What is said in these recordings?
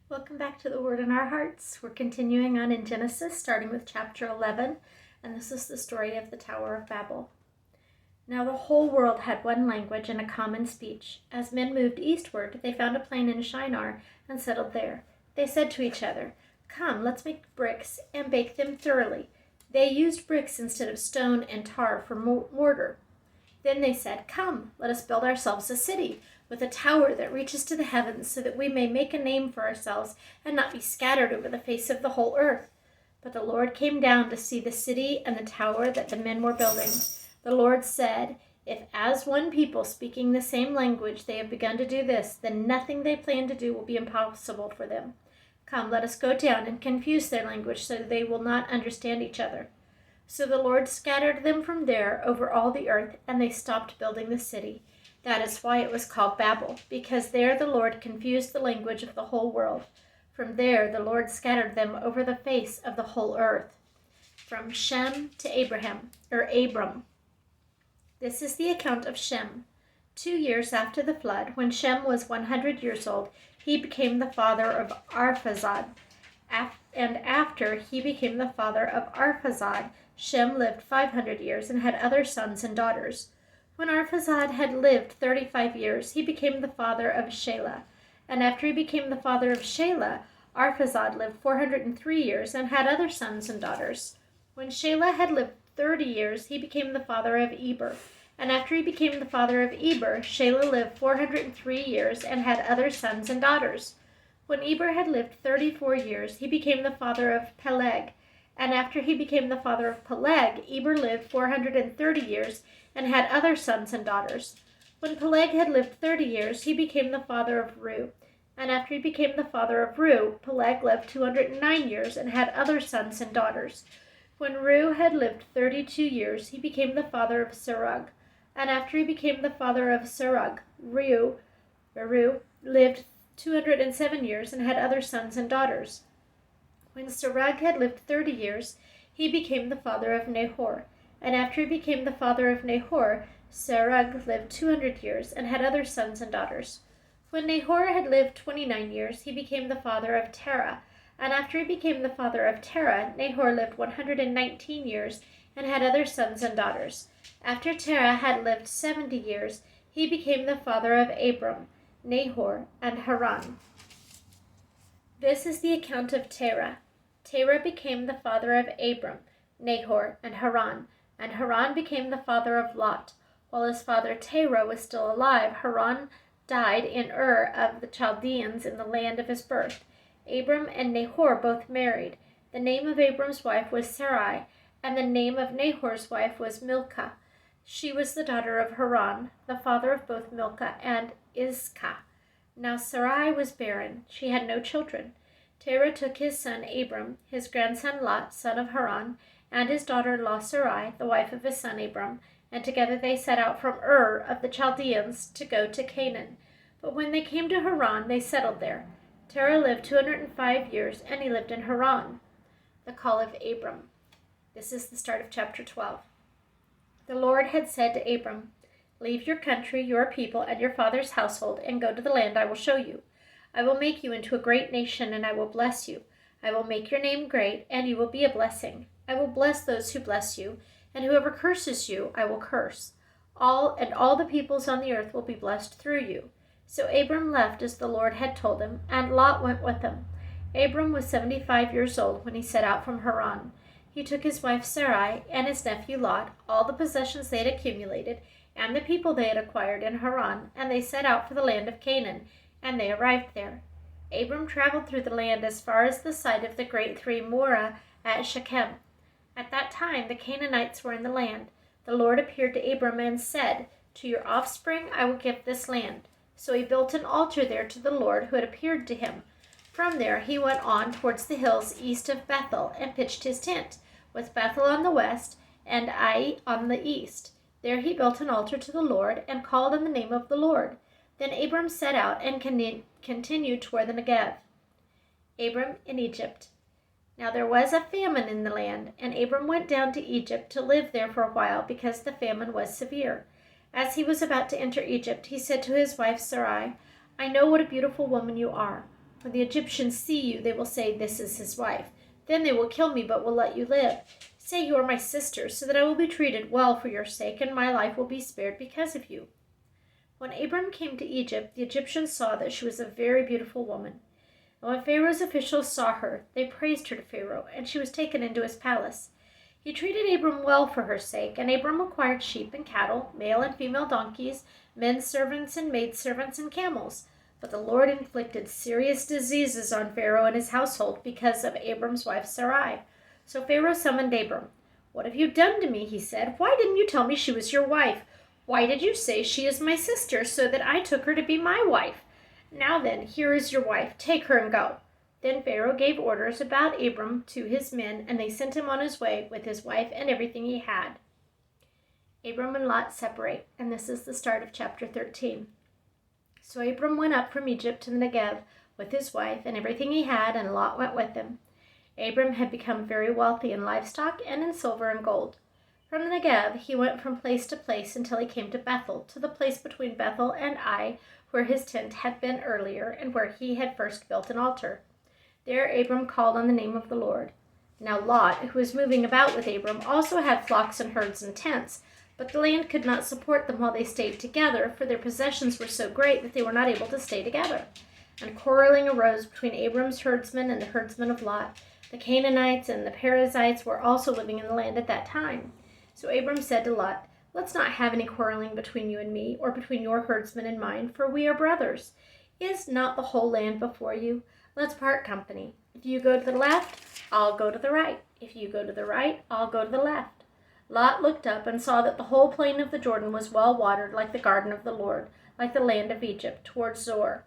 Welcome back to the Word in Our Hearts. We're continuing on in Genesis, starting with chapter 11, and this is the story of the Tower of Babel. Now the whole world had one language and a common speech. As men moved eastward, they found a plain in Shinar and settled there. They said to each other, "Come, let's make bricks and bake them thoroughly." They used bricks instead of stone and tar for mortar. Then they said, "Come, let us build ourselves a city with a tower that reaches to the heavens, so that we may make a name for ourselves and not be scattered over the face of the whole earth." But the Lord came down to see the city and the tower that the men were building. The Lord said, "If as one people speaking the same language they have begun to do this, then nothing they plan to do will be impossible for them. Come, let us go down and confuse their language so that they will not understand each other." So the Lord scattered them from there over all the earth, and they stopped building the city. That is why it was called Babel, because there the Lord confused the language of the whole world. From there the Lord scattered them over the face of the whole earth. From Shem to Abram. This is the account of Shem. 2 years after the flood, when Shem was 100 years old, he became the father of Arphaxad. And after he became the father of Arphaxad, Shem lived 500 years and had other sons and daughters. When Arphaxad had lived 35 years, he became the father of Shelah. And after he became the father of Shelah, Arphaxad lived 403 years and had other sons and daughters. When Shelah had lived 30 years, he became the father of Eber. And after he became the father of Eber, Shelah lived 403 years and had other sons and daughters. When Eber had lived 34 years, he became the father of Peleg. And after he became the father of Peleg, Eber lived 430 years and had other sons and daughters. When Peleg had lived 30 years, he became the father of Reu. And after he became the father of Reu, Peleg lived 209 years and had other sons and daughters. When Reu had lived 32 years, he became the father of Serug. And after he became the father of Serug, Reu lived 207 years and had other sons and daughters. When Serug had lived 30 years, he became the father of Nahor. And after he became the father of Nahor, Serug lived 200 years and had other sons and daughters. When Nahor had lived 29 years, he became the father of Terah. And after he became the father of Terah, Nahor lived 119 years and had other sons and daughters. After Terah had lived 70 years, he became the father of Abram, Nahor, and Haran. This is the account of Terah. Terah became the father of Abram, Nahor, and Haran became the father of Lot. While his father Terah was still alive, Haran died in Ur of the Chaldeans in the land of his birth. Abram and Nahor both married. The name of Abram's wife was Sarai, and the name of Nahor's wife was Milcah. She was the daughter of Haran, the father of both Milcah and Iscah. Now Sarai was barren. She had no children. Terah took his son Abram, his grandson Lot, son of Haran, and his daughter-in-law Sarai, the wife of his son Abram, and together they set out from Ur of the Chaldeans to go to Canaan. But when they came to Haran, they settled there. Terah lived 205 years, and he lived in Haran. The call of Abram. This is the start of chapter 12. The Lord had said to Abram, "Leave your country, your people, and your father's household, and go to the land I will show you. I will make you into a great nation, and I will bless you. I will make your name great, and you will be a blessing. I will bless those who bless you, and whoever curses you, I will curse. All the peoples on the earth will be blessed through you." So Abram left as the Lord had told him, and Lot went with him. Abram was 75 years old when he set out from Haran. He took his wife Sarai and his nephew Lot, all the possessions they had accumulated, and the people they had acquired in Haran, and they set out for the land of Canaan, and they arrived there. Abram traveled through the land as far as the site of the great three Morah at Shechem. At that time the Canaanites were in the land. The Lord appeared to Abram and said, "To your offspring I will give this land." So he built an altar there to the Lord who had appeared to him. From there he went on towards the hills east of Bethel and pitched his tent, with Bethel on the west and Ai on the east. There he built an altar to the Lord and called on the name of the Lord. Then Abram set out and continued toward the Negev. Abram in Egypt. Now there was a famine in the land, and Abram went down to Egypt to live there for a while because the famine was severe. As he was about to enter Egypt, he said to his wife Sarai, "I know what a beautiful woman you are. When the Egyptians see you, they will say, 'This is his wife.' Then they will kill me, but will let you live. Say you are my sister, so that I will be treated well for your sake, and my life will be spared because of you." When Abram came to Egypt, the Egyptians saw that she was a very beautiful woman. And when Pharaoh's officials saw her, they praised her to Pharaoh, and she was taken into his palace. He treated Abram well for her sake, and Abram acquired sheep and cattle, male and female donkeys, men servants and maidservants and camels. But the Lord inflicted serious diseases on Pharaoh and his household because of Abram's wife Sarai. So Pharaoh summoned Abram. "What have you done to me?" he said. "Why didn't you tell me she was your wife? Why did you say she is my sister, so that I took her to be my wife? Now then, here is your wife. Take her and go." Then Pharaoh gave orders about Abram to his men, and they sent him on his way with his wife and everything he had. Abram and Lot separate, and this is the start of chapter 13. So Abram went up from Egypt to the Negev with his wife and everything he had, and Lot went with him. Abram had become very wealthy in livestock and in silver and gold. From the Negev he went from place to place until he came to Bethel, to the place between Bethel and Ai, where his tent had been earlier, and where he had first built an altar. There Abram called on the name of the Lord. Now Lot, who was moving about with Abram, also had flocks and herds and tents, but the land could not support them while they stayed together, for their possessions were so great that they were not able to stay together. And quarreling arose between Abram's herdsmen and the herdsmen of Lot. The Canaanites and the Perizzites were also living in the land at that time. So Abram said to Lot, "Let's not have any quarreling between you and me, or between your herdsmen and mine, for we are brothers. Is not the whole land before you? Let's part company. If you go to the left, I'll go to the right. If you go to the right, I'll go to the left." Lot looked up and saw that the whole plain of the Jordan was well watered, like the garden of the Lord, like the land of Egypt, towards Zoar.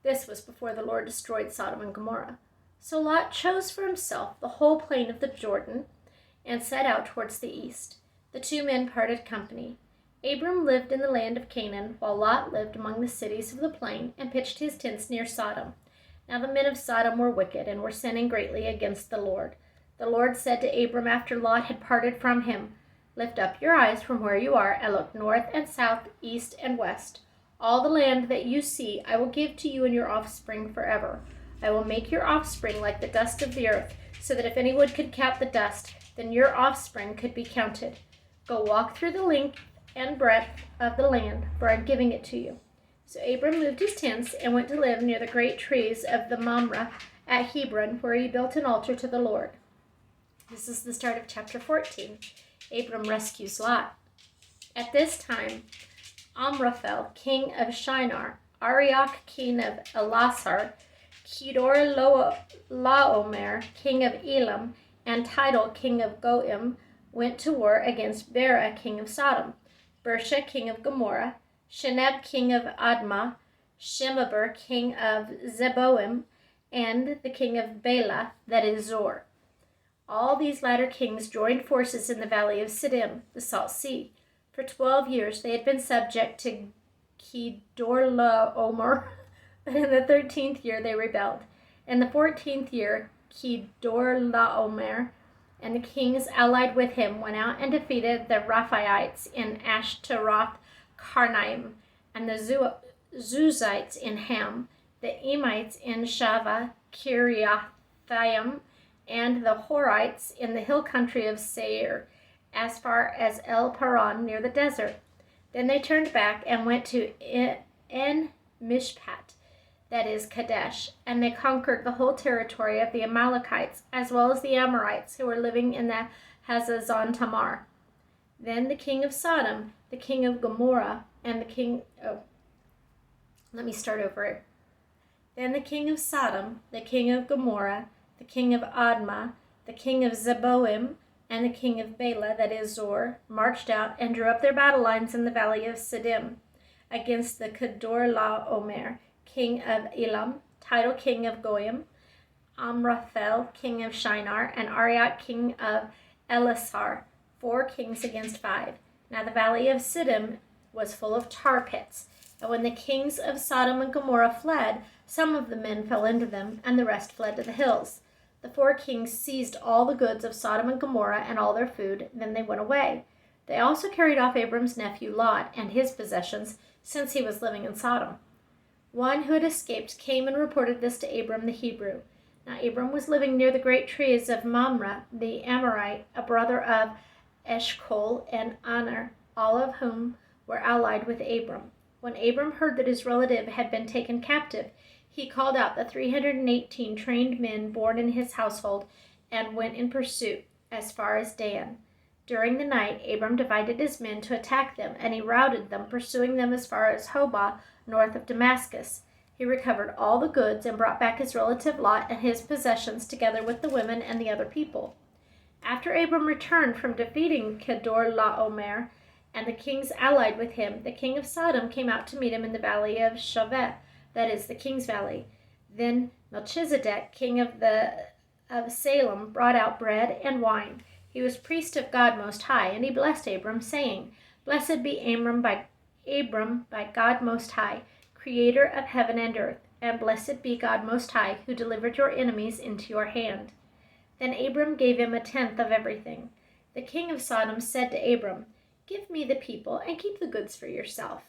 This was before the Lord destroyed Sodom and Gomorrah. So Lot chose for himself the whole plain of the Jordan and set out towards the east. The two men parted company. Abram lived in the land of Canaan, while Lot lived among the cities of the plain and pitched his tents near Sodom. Now the men of Sodom were wicked and were sinning greatly against the Lord. The Lord said to Abram after Lot had parted from him, "Lift up your eyes from where you are and look north and south, east and west. All the land that you see I will give to you and your offspring forever. I will make your offspring like the dust of the earth, so that if anyone could count the dust, then your offspring could be counted. Go walk through the length and breadth of the land, for I am giving it to you." So Abram moved his tents and went to live near the great trees of the Mamre at Hebron, where he built an altar to the Lord. This is the start of chapter 14. Abram rescues Lot. At this time, Amraphel, king of Shinar, Arioch, king of Elasar, Kedorlaomer, king of Elam, and Tidal, king of Goim, went to war against Bera, king of Sodom, Bersha, king of Gomorrah, Sheneb, king of Admah, Shemeber, king of Zeboim, and the king of Bela, that is Zor. All these latter kings joined forces in the valley of Siddim, the Salt Sea. For 12 years they had been subject to Kedorlaomer, but in the 13th year they rebelled. In the 14th year, Kedorlaomer and the kings allied with him went out and defeated the Rephaites in Ashtaroth Karnaim, and the Zuzites in Ham, the Emites in Shava Kiriathaim, and the Horites in the hill country of Seir, as far as El Paran near the desert. Then they turned back and went to En Mishpat, that is Kadesh, and they conquered the whole territory of the Amalekites, as well as the Amorites who were living in the Hazazon Tamar. Then the king of Sodom, the king of Gomorrah, and the king... Then the king of Sodom, the king of Gomorrah, the king of Admah, the king of Zeboim, and the king of Bela, that is Zor, marched out and drew up their battle lines in the valley of Siddim against the Kedorlaomer, king of Elam, Tidal, king of Goim, Amraphel, king of Shinar, and Arioch, king of Elasar, 4 kings against 5. Now the valley of Siddim was full of tar pits, and when the kings of Sodom and Gomorrah fled, some of the men fell into them, and the rest fled to the hills. The 4 kings seized all the goods of Sodom and Gomorrah and all their food, then they went away. They also carried off Abram's nephew Lot and his possessions, since he was living in Sodom. One who had escaped came and reported this to Abram the Hebrew. Now Abram was living near the great trees of Mamre the Amorite, a brother of Eshcol and Aner, all of whom were allied with Abram. When Abram heard that his relative had been taken captive, he called out the 318 trained men born in his household and went in pursuit as far as Dan. During the night, Abram divided his men to attack them, and he routed them, pursuing them as far as Hobah, north of Damascus. He recovered all the goods and brought back his relative Lot and his possessions, together with the women and the other people. After Abram returned from defeating Kedorlaomer and the kings allied with him, the king of Sodom came out to meet him in the valley of Shaveh, that is, the king's valley. Then Melchizedek, king of Salem, brought out bread and wine. He was priest of God Most High, and he blessed Abram, saying, Blessed be Abram by God Most High, creator of heaven and earth, and blessed be God Most High, who delivered your enemies into your hand. Then Abram gave him 1/10 of everything. The king of Sodom said to Abram, Give me the people, and keep the goods for yourself.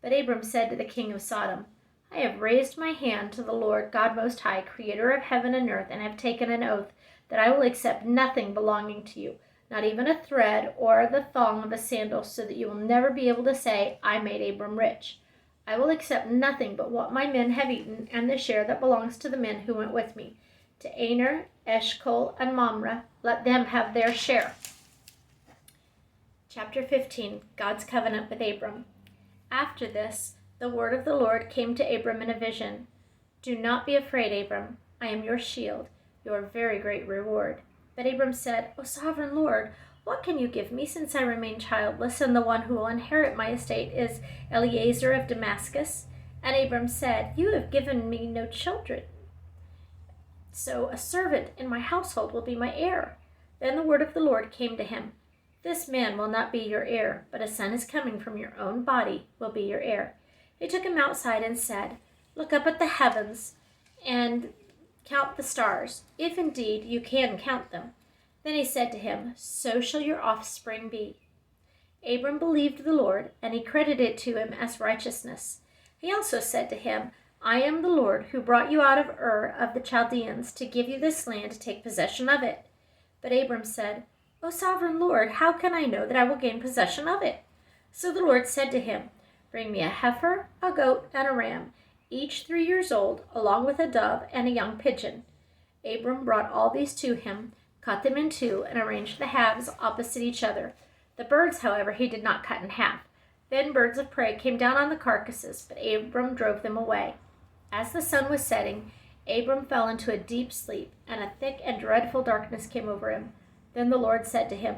But Abram said to the king of Sodom, I have raised my hand to the Lord God Most High, creator of heaven and earth, and have taken an oath that I will accept nothing belonging to you, not even a thread or the thong of a sandal, so that you will never be able to say, I made Abram rich. I will accept nothing but what my men have eaten, and the share that belongs to the men who went with me. To Aner, Eshcol, and Mamre, let them have their share. Chapter 15, God's Covenant with Abram. After this, the word of the Lord came to Abram in a vision. Do not be afraid, Abram. I am your shield, your very great reward. But Abram said, O sovereign Lord, what can you give me, since I remain childless, and the one who will inherit my estate is Eliezer of Damascus? And Abram said, You have given me no children, so a servant in my household will be my heir. Then the word of the Lord came to him. This man will not be your heir, but a son is coming from your own body will be your heir. He took him outside and said, Look up at the heavens and count the stars, if indeed you can count them. Then he said to him, So shall your offspring be. Abram believed the Lord, and he credited it to him as righteousness. He also said to him, I am the Lord who brought you out of Ur of the Chaldeans to give you this land to take possession of it. But Abram said, O sovereign Lord, how can I know that I will gain possession of it? So the Lord said to him, Bring me a heifer, a goat, and a ram, each 3 years old, along with a dove and a young pigeon. Abram brought all these to him, cut them in two, and arranged the halves opposite each other. The birds, however, he did not cut in half. Then birds of prey came down on the carcasses, but Abram drove them away. As the sun was setting, Abram fell into a deep sleep, and a thick and dreadful darkness came over him. Then the Lord said to him,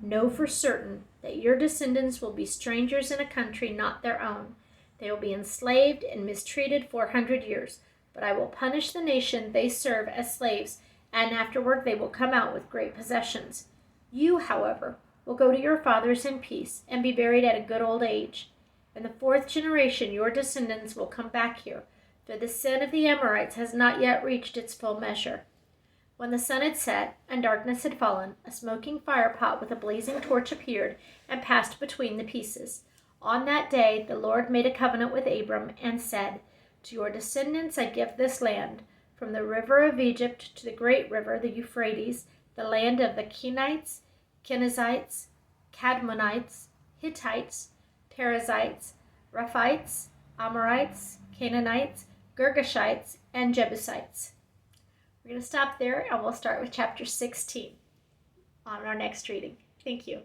Know for certain that your descendants will be strangers in a country not their own. They will be enslaved and mistreated 400 years, but I will punish the nation they serve as slaves, and afterward they will come out with great possessions. You, however, will go to your fathers in peace and be buried at a good old age. In the 4th generation your descendants will come back here, for the sin of the Amorites has not yet reached its full measure. When the sun had set and darkness had fallen, a smoking firepot with a blazing torch appeared and passed between the pieces. On that day the Lord made a covenant with Abram and said, To your descendants I give this land, from the river of Egypt to the great river, the Euphrates, the land of the Kenites, Kenizzites, Cadmonites, Hittites, Perizzites, Rephites, Amorites, Canaanites, Girgashites, and Jebusites. We're going to stop there, and we'll start with chapter 16 on our next reading. Thank you.